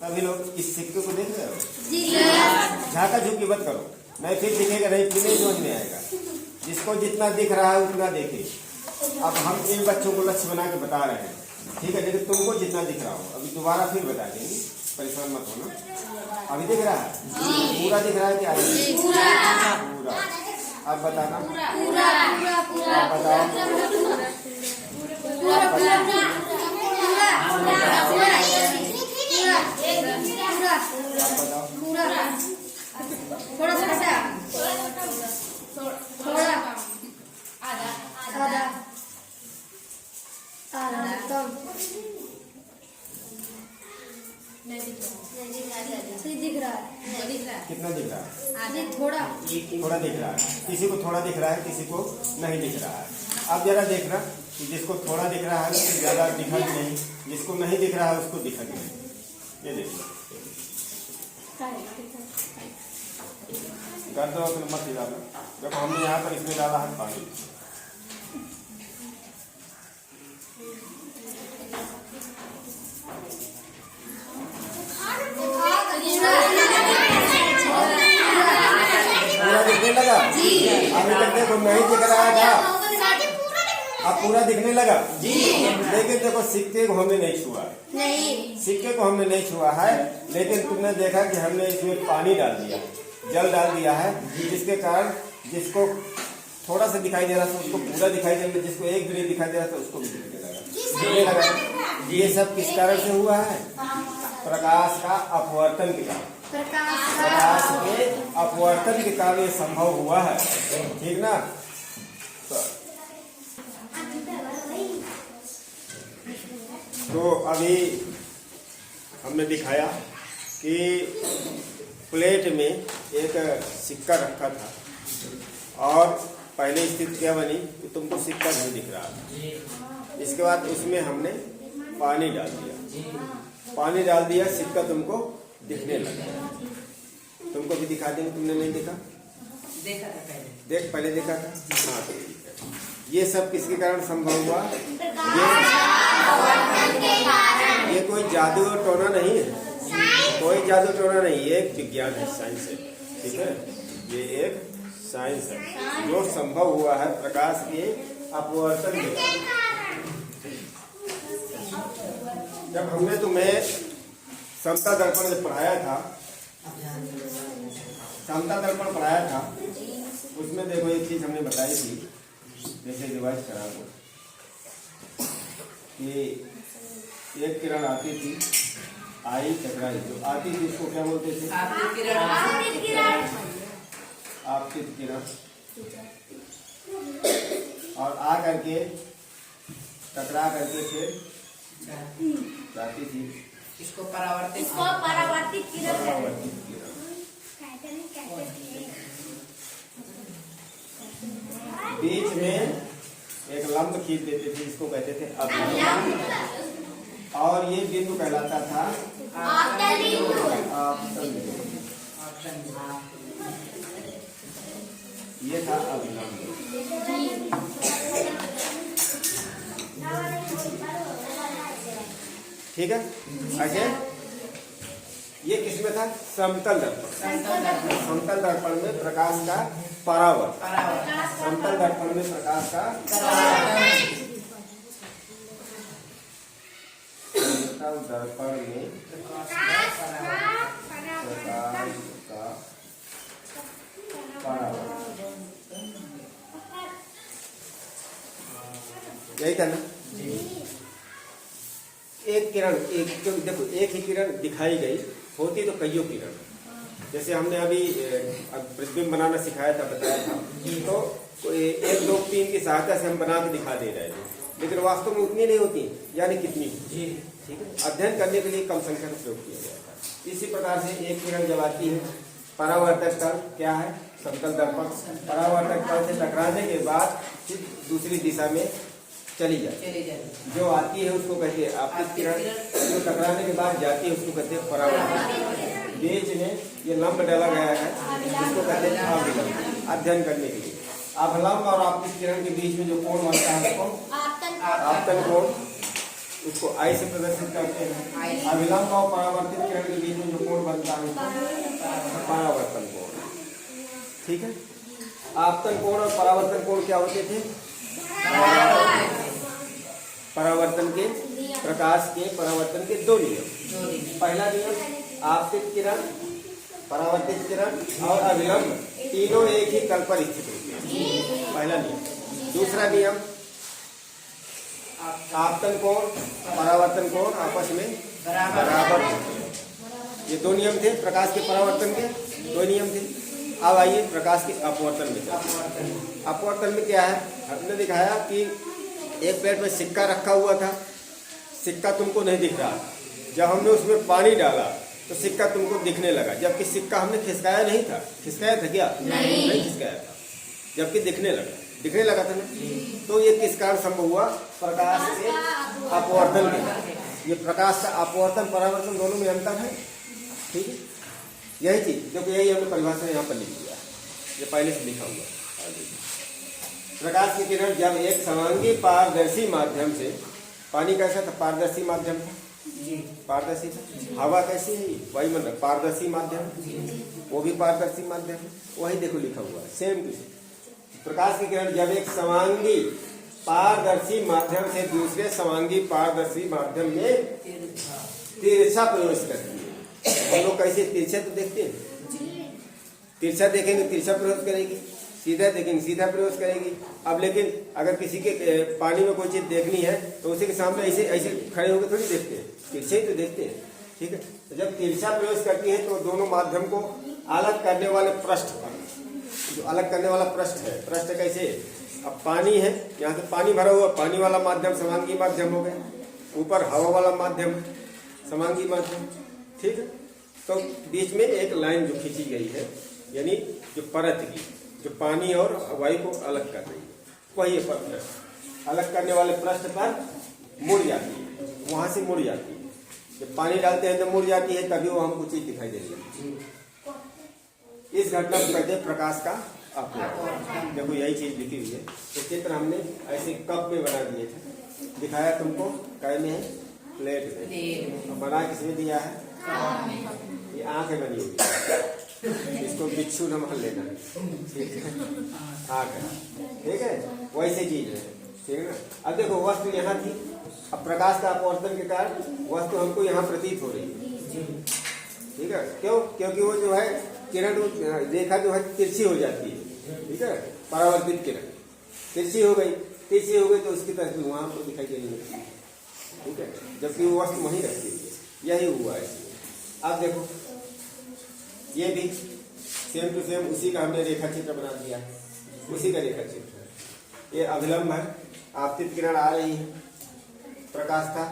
सभी लोग इस सिक्के को देख रहे हो? जी। झाका झुकी मत करो, नहीं फिर दिखेगा नहीं, फिर नहीं समझ में आएगा। जिसको जितना दिख रहा है उतना देखे। अब हम इन बच्चों को लक्ष्य बना के बता रहे हैं, ठीक है, लेकिन तुमको जितना दिख रहा हो अभी दोबारा फिर बता देंगे, परेशान मत होना। अभी दिख रहा है? पूरा दिख रहा है क्या? पूरा। अब बताना। आप बताओ। थोड़ा दिख रहा है। कितना दिख रहा है? थोड़ा दिख रहा है। किसी को थोड़ा दिख रहा है, किसी को नहीं दिख रहा है। अब जरा देखना कि जिसको थोड़ा दिख रहा है उसको ज्यादा दिखा कि नहीं, जिसको नहीं दिख रहा है उसको दिखा कि नहीं। ये देखो कर दो, मत डालना। देखो हमने यहाँ पर इसमें डाला है पानी। पूरा दिखने लगा? अभी तक देखो नहीं दिख रहा था, अब पूरा दिखने लगा। लेकिन देखो सिक्के को हमने नहीं छुआ, सिक्के को हमने नहीं छुआ है, लेकिन तुमने देखा कि हमने इसमें पानी डाल दिया, जल डाल दिया है, जिसके कारण जिसको थोड़ा सा दिखाई दे रहा था उसको पूरा दिखाई दे रहा, जिसको एक भी नहीं दिखाई दे रहा था उसको भी दिखने लगा। ये सब किस कारण से हुआ है? प्रकाश का अपवर्तन के कारण। प्रकाश के अपवर्तन के कारण ये संभव हुआ है, ठीक ना? तो अभी हमने दिखाया कि प्लेट में एक सिक्का रखा था और पहले स्थिति क्या बनी कि तुमको सिक्का नहीं दिख रहा था। इसके बाद उसमें हमने पानी डाल दिया, सिक्का तुमको दिखने लगा। तुमको भी दिखा देंगे, तुमने नहीं देखा? देखा था पहले। पहले देखा था। हाँ, ये सब किसके कारण संभव हुआ? ये कोई जादू और टोना नहीं है, कोई जादू टोना नहीं, ये एक विज्ञान है, साइंस है, ठीक है? ये एक साइंस है जो संभव हुआ है प्रकाश के अपवर्तन के कारण। जब हमने तुम्हें समता दर्पण जब पढ़ाया था, उसमें देखो एक चीज हमने बताई थी, जैसे रिवाइज करा दो कि एक किरण आती थी, आई टकराई, जो आती थी उसको क्या बोलते थे? आपतित किरण। और आ करके टकरा करके फिर जाती थी, इसको परावर्तित किरण। बीच में एक लंब खींच देते थे, इसको कहते थे अभिलंब, और ये बिंदु कहलाता था आपतन बिंदु। ये था अभिलंब। ठीक है? ऐसे ये किसमें था? समतल दर्पण। समतल दर्पण में प्रकाश का परावर्तन। समतल दर्पण में प्रकाश का समतल दर्पण में प्रकाश का परावर्तन। यही था ना? एक किरण, देखो एक ही किरण दिखाई गई, होती तो कईयों किरण। जैसे हमने अभी प्रतिबिंब बनाना सिखाया था, बताया था, तो 1, 2, 3 की सहायता से हम बना के दिखा दे रहे थे, लेकिन वास्तव में उतनी नहीं होती, यानी कितनी? ठीक है, अध्ययन करने के लिए कम संख्या का प्रयोग किया गया था। इसी प्रकार से एक किरण जब आती है, परावर्तक तल क्या है? समतल दर्पण। परावर्तक तल से टकराने के बाद फिर दूसरी दिशा में चली जाती है, जो आती है उसको कहते हैं आपतित किरण, जो टकराने के बाद जाती है उसको कहते हैं परावर्तक। बीच में ये लंब डाला गया है, इसको कहते हैं अभिलंब। अध्ययन करने के लिए अभिलंब और आपतित किरण के बीच में जो कोण बनता है उसको आपतन कोण, उसको आई से प्रदर्शित करते हैं। अभिलंब और परावर्तित किरण के परावर्तन कोण। ठीक है, आपतन कोण और परावर्तन कोण क्या होते थे? परावर्तन के, प्रकाश के परावर्तन के दो नियम। पहला नियम, आपतित किरण, परावर्तित किरण और अविलंब तीनों एक ही तल पर स्थित होते हैं, पहला नियम। दूसरा नियम, आपतन कोण, परावर्तन कोण आपस में बराबर होते हैं। ये दो नियम थे प्रकाश के परावर्तन के, दो नियम थे। अब आइए प्रकाश के अपवर्तन में। अपवर्तन में क्या है? हमने दिखाया कि एक प्लेट में सिक्का रखा हुआ था, सिक्का तुमको नहीं दिख रहा। जब हमने उसमें पानी डाला तो सिक्का तुमको दिखने लगा, जबकि सिक्का हमने खिसकाया नहीं था। खिसकाया था क्या? नहीं खिसकाया था, जबकि दिखने लगा था ना। तो ये किस कारण संभव हुआ? प्रकाश के अपवर्तन के। ये प्रकाश का अपवर्तन परावर्तन दोनों में अंतर है। ठीक है, यही चीज क्योंकि यही हमने परिभाषा यहाँ पर लिख दिया, ये पहले से लिखा हुआ। प्रकाश की किरण जब एक समांगी पारदर्शी माध्यम से, पानी कैसा था? पारदर्शी माध्यम था, पारदर्शी था। हवा कैसी है? वायुमंडल, पारदर्शी माध्यम, वो भी पारदर्शी माध्यम है। वही देखो लिखा हुआ है, सेम टू सेम। प्रकाश की किरण जब एक समांगी पारदर्शी माध्यम से दूसरे समांगी पारदर्शी माध्यम में तिरछा प्रवेश करती है। हम लोग कैसे तिरछा तो देखते हैं, तिरछा देखेंगे तिरछा प्रवेश करेगी, सीधा देखेंगे सीधा प्रवेश करेगी। अब लेकिन अगर किसी के पानी में कोई चीज देखनी है तो उसी के सामने ऐसे ऐसे खड़े होकर थोड़ी देखते हैं, तिरछे ही तो देखते हैं। ठीक है, तो जब तिरछा प्रवेश करती है तो दोनों माध्यम को अलग करने वाले पृष्ठ पर, जो अलग करने वाला पृष्ठ है, पृष्ठ कैसे? अब पानी है, यहाँ से पानी भरा हुआ, पानी वाला माध्यम समांगी माध्यम हो गया, ऊपर हवा वाला माध्यम समांगी माध्यम। ठीक है, तो बीच में एक लाइन जो खींची गई है, यानी जो परत की, जो पानी और वायु को अलग कर रही है, वही पृष्ठ। अलग करने वाले पृष्ठ पर मुड़ जाती है, वहां से मुड़ जाती है। जब पानी डालते हैं तो मुड़ जाती है, तभी वो हमको चीज दिखाई देती है। इस घटना को कहते हैं प्रकाश का अपवर्तन। देखो यही चीज लिखी हुई है। तो चित्र हमने ऐसे कप में बना दिए थे, दिखाया तुमको काय में है? प्लेट में। बना किसमें दिया है? ये आंखें बनी हुई, इसको बिच्छू न मान लेना। ठीक है, आंख है, ठीक है, वैसे चीज है। ठीक है ना। अब देखो वस्तु यहाँ थी, अब प्रकाश का अपवर्तन के कारण वस्तु हमको यहाँ प्रतीत हो रही है। ठीक है, क्यों? क्योंकि वो जो है किरण, रेखा जो है तिरछी हो जाती है। ठीक है, परावर्तित किरण तिरछी हो गई, तिरछी हो गई तो उसकी तस्वीर वहां पर दिखाई देने लगती है। ठीक है, जबकि वो वस्तु वहीं रखती है। यही हुआ है। अब देखो ये भी सेम टू सेम उसी का हमने रेखा चित्र बना दिया, उसी का रेखा चित्र। ये अभिलंब है, आपतित किरण आ रही है, प्रकाश का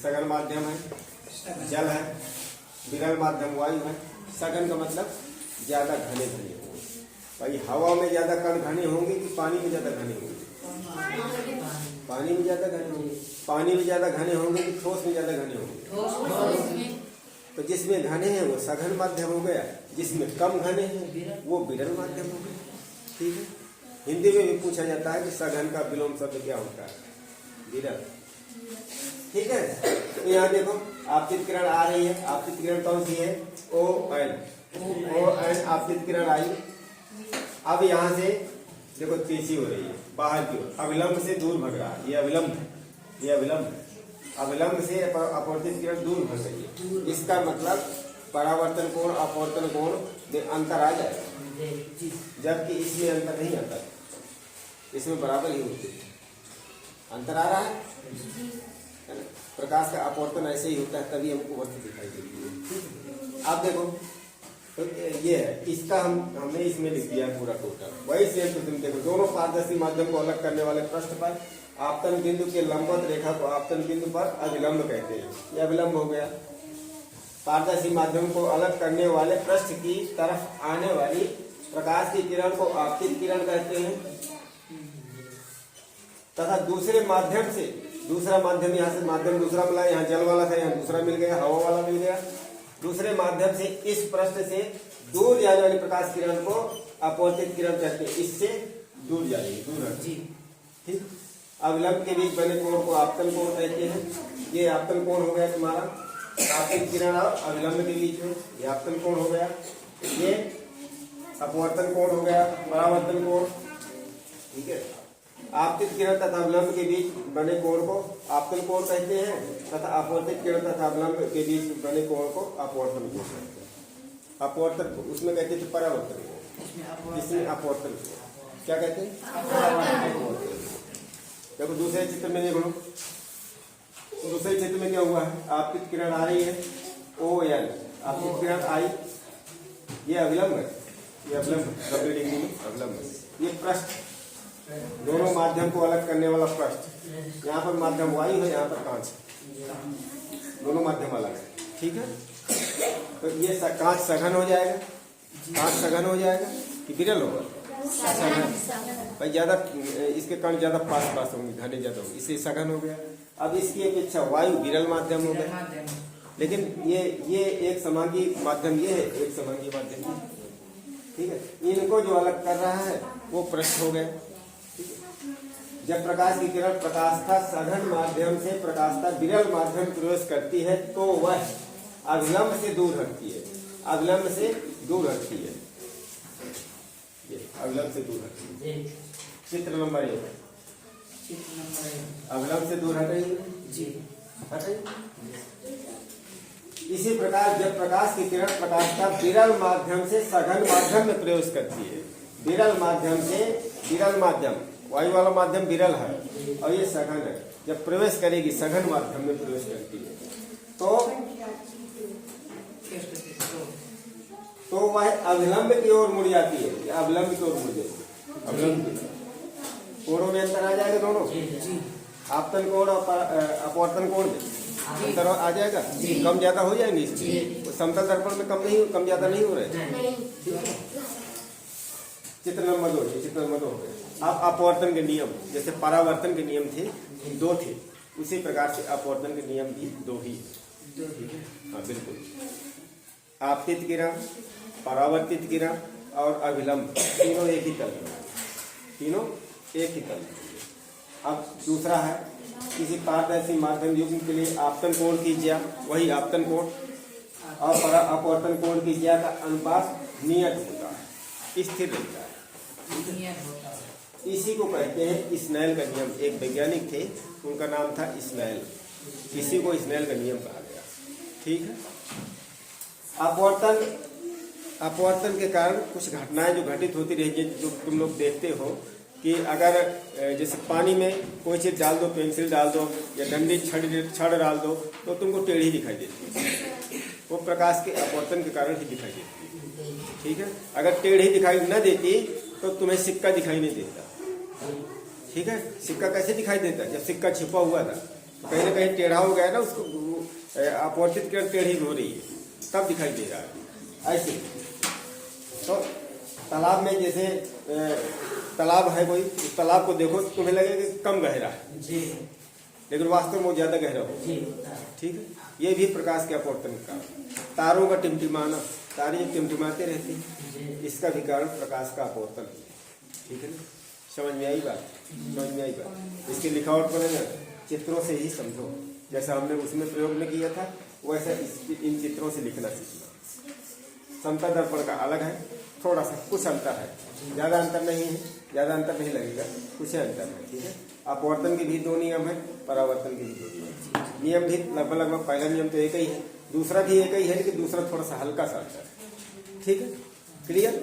सघन माध्यम है, जल है, विरल माध्यम वायु है। सघन का मतलब ज्यादा घने घने होंगे। भाई हवा में ज्यादा कण घने होंगे कि पानी में ज्यादा घने होंगे? पानी में ज्यादा घने होंगे। पानी में ज्यादा घने होंगे कि ठोस में ज्यादा घने होंगे? तो जिसमें घने हैं वो सघन माध्यम हो गया, जिसमें कम घने हैं वो विरल माध्यम हो गया। ठीक है, हिंदी में भी पूछा जाता है कि सघन का विलोम शब्द क्या होता है? विरल। ठीक है, तो यहाँ देखो आपतित किरण आ रही है। आपतित किरण कौन सी है? ON। ON आपतित किरण आई। अब यहाँ से देखो तिरछी हो रही है बाहर की ओर, अविलंब से दूर भग रहा है। ये अविलंब है, ये अविलंब है। अविलंब से अपवर्तित किरण दूर भग रही है। इसका मतलब परावर्तन कोण अपवर्तन कोण में अंतर आ जाएगा, जबकि इसमें अंतर नहीं आता, इसमें बराबर ही होती है। अंतर आ रहा है? प्रकाश का अपवर्तन ऐसे ही होता है, तभी हमको वस्तु दिखाई देती है। आप देखो तो ये है, इसका हमने इसमें लिख दिया पूरा टोटल। वही सेम टू सेम देखो, दोनों पारदर्शी माध्यम को अलग करने वाले पृष्ठ पर आपतन बिंदु के लंबवत रेखा को आपतन बिंदु पर अभिलंब कहते हैं। यह अभिलंब हो गया। पारदर्शी माध्यम को अलग करने वाले पृष्ठ की तरफ आने वाली प्रकाश की किरण को आपतित किरण कहते हैं, तथा दूसरे माध्यम से, दूसरा माध्यम यहाँ से माध्यम दूसरा मिला, यहाँ जल वाला था, यहाँ दूसरा मिल गया, हवा वाला मिल गया। दूसरे माध्यम से इस पृष्ठ से दूर जाने वाली प्रकाश किरण को अपवर्तित किरण कहते हैं। इससे दूर जाएगी, दूर रखी। ठीक, अविलंब के बीच बने कोण को आपतन कोण कहते हैं। ये आपतन कोण हो गया तुम्हारा। आपतित किरण और अभिलंब के बीच में ये आपतन कोण हो गया, ये अपवर्तन कोण हो गया, परावर्तन कोण। ठीक है, आपतित किरण तथा अभिलंब के बीच बने कोण को आपतन कोण कहते हैं तथा अपवर्तित किरण तथा अभिलंब के बीच बने कोण को अपवर्तन कोण कहते हैं। अपवर्तन उसमें कहते थे परावर्तन कोण, इसमें अपवर्तन कोण क्या कहते हैं? देखो दूसरे चित्र में देख लो, दूसरे चित्र में क्या हुआ है, आपतित किरण आ रही है OL, आपतित किरण आई, ये अभिलंब है, ये अभिलंब 90 डिग्री में अभिलंब है, ये पृष्ठ दोनों माध्यम को अलग करने वाला पृष्ठ, यहाँ पर माध्यम वायु है, यहाँ पर कांच है, दोनों माध्यम अलग है। ठीक है, तो ये कांच सघन हो जाएगा, कांच सघन हो जाएगा कि विरल होगा? सघन भाई, ज्यादा इसके कण ज्यादा पास पास होंगे, घने ज्यादा होंगे, इसलिए सघन हो गया। अब इसकी अपेक्षा वायु विरल माध्यम हो गया, लेकिन ये एक समांगी माध्यम ये है, एक समांगी माध्यम ये है। ठीक है, इनको जो अलग कर रहा है वो पृष्ठ हो गया। जब प्रकाश की किरण प्रकाशता सघन माध्यम से प्रकाशता विरल माध्यम प्रवेश करती है तो वह अभिलंब से दूर हटती है, अभिलंब से दूर हटती है, ये अभिलंब से दूर हटती है। चित्र नंबर 1, अभिलंब से दूर हट रही है। इसी प्रकार जब प्रकाश की किरण प्रकाशता विरल माध्यम से सघन माध्यम में प्रवेश करती है, विरल माध्यम से, विरल माध्यम वायु वाला माध्यम विरल है और ये सघन है, जब प्रवेश करेगी सघन माध्यम में प्रवेश करती है तो वह अभिलंब की ओर मुड़ जाती है, अभिलंब की ओर मुड़ जाती है, अभिलंब की कोणों में अंतर आ जाएगा, दोनों आपतन कोण और अपवर्तन कोण में अंतर आ जाएगा, कम ज्यादा हो जाएंगे इसमें, समतल दर्पण में कम ज्यादा नहीं हो रहे। चित्र नंबर 2, चित्र नंबर 2 हो गया। अब अपवर्तन के नियम, जैसे परावर्तन के नियम थे 2 थे, उसी प्रकार से अपवर्तन के नियम भी 2 ही। हाँ बिल्कुल, आपतित किरण, परावर्तित किरण और अभिलंब तीनों एक ही तल में, तीनों एक ही तल में। अब दूसरा है, किसी पारदर्शी माध्यम युग्म के लिए आपतन कोण की ज्या, वही आपतन कोण और अपवर्तन कोण की ज्या का अनुपात नियत होता है, स्थिर रहता है। इसी को कहते हैं स्नेल का नियम। एक वैज्ञानिक थे, उनका नाम था स्नेल, इसी को स्नेल का नियम कहा गया। ठीक है, अपवर्तन के कारण कुछ घटनाएं जो घटित होती रही, जो तुम लोग देखते हो कि अगर जैसे पानी में कोई चीज डाल दो, पेंसिल डाल दो या डंडी छड़ डाल दो तो तुमको टेढ़ी दिखाई देती है, वो प्रकाश के अपवर्तन के कारण ही दिखाई देती है। ठीक है, अगर टेढ़ी दिखाई न देती तो तुम्हें सिक्का दिखाई नहीं देता। ठीक है, सिक्का कैसे दिखाई देता? जब सिक्का छिपा हुआ था तो कहीं ना कहीं टेढ़ा हो गया ना, उसको अपवर्तित किरण टेढ़ी हो रही है, तब दिखाई दे रहा है। ऐसे तो तालाब में, जैसे तालाब है कोई, उस तालाब को देखो तुम्हें लगेगा कि कम गहरा है जी, लेकिन वास्तव में वो ज्यादा गहरा हो। ठीक है, ये भी प्रकाश के अपवर्तन का। तारों का टिमटिमाना, तारे टिमटिमाते रहते हैं, इसका भी कारण प्रकाश का अपवर्तन है। ठीक है, समझ में आई बात? समझ में आई बात? इसके लिखावट पर ना चित्रों से ही समझो, जैसा हमने उसमें प्रयोग में किया था वैसा इन चित्रों से लिखना सीखना। समतल दर्पण का अलग है, थोड़ा सा कुछ अंतर है, ज्यादा अंतर नहीं है, ज्यादा अंतर नहीं लगेगा, कुछ अंतर है। ठीक है, अपवर्तन के भी 2 नियम है, परावर्तन के भी 2 नियम भी लगभग पहला नियम तो एक ही है, दूसरा भी एक ही है, लेकिन दूसरा थोड़ा सा हल्का सा अंतर है। ठीक है, क्लियर?